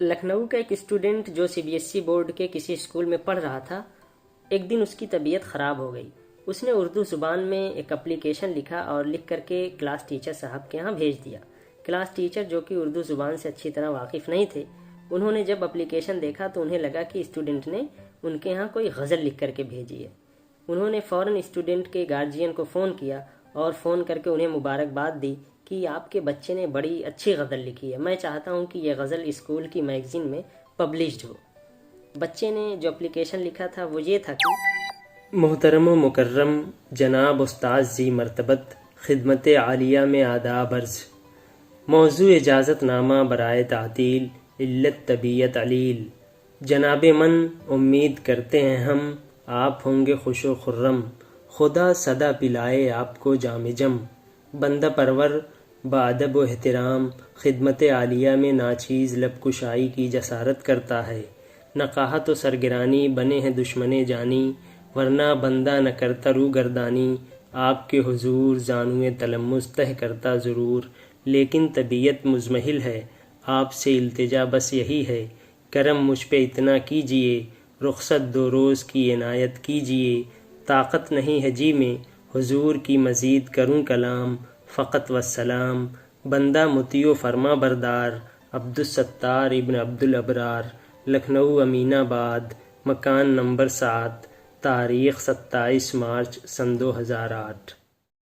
لکھنؤ کا ایک اسٹوڈنٹ جو CBSE بورڈ کے کسی اسکول میں پڑھ رہا تھا، ایک دن اس کی طبیعت خراب ہو گئی۔ اس نے اردو زبان میں ایک اپلیکیشن لکھا اور لکھ کر کے کلاس ٹیچر صاحب کے ہاں بھیج دیا۔ کلاس ٹیچر جو کہ اردو زبان سے اچھی طرح واقف نہیں تھے، انہوں نے جب اپلیکیشن دیکھا تو انہیں لگا کہ اسٹوڈنٹ نے ان کے ہاں کوئی غزل لکھ کر کے بھیجی ہے۔ انہوں نے فوراً اسٹوڈنٹ کے گارجین کو فون کیا اور فون کر کے انہیں مبارکباد دی کہ آپ کے بچے نے بڑی اچھی غزل لکھی ہے، میں چاہتا ہوں کہ یہ غزل اسکول کی میگزین میں پبلشڈ ہو۔ بچے نے جو اپلیکیشن لکھا تھا وہ یہ تھا کہ محترم و مکرم جناب استاذ ذی مرتبت، خدمت عالیہ میں آداب عرض، موضوع اجازت نامہ برائے تعطیل، علت طبیعت علیل، جناب من امید کرتے ہیں ہم آپ ہوں گے خوش و خرم، خدا صدا پلائے آپ کو جام جم، بندہ پرور بادب و احترام خدمت عالیہ میں ناچیز لب کشائی کی جسارت کرتا ہے، نقاہت و سرگرانی بنے ہیں دشمن جانی، ورنہ بندہ نہ کرتا رو گردانی، آپ کے حضور زانوئے تلمس تہ کرتا ضرور، لیکن طبیعت مزمحل ہے، آپ سے التجا بس یہی ہے، کرم مجھ پہ اتنا کیجئے، رخصت 2 روز کی عنایت کیجئے، طاقت نہیں ہے جی میں حضور کی مزید کروں کلام، فقط والسلام، بندہ مطیع و فرما بردار، عبدالستار ابن عبدالابرار، لکھنؤ امین آباد، مکان نمبر 7، تاریخ 27 مارچ سن 2008۔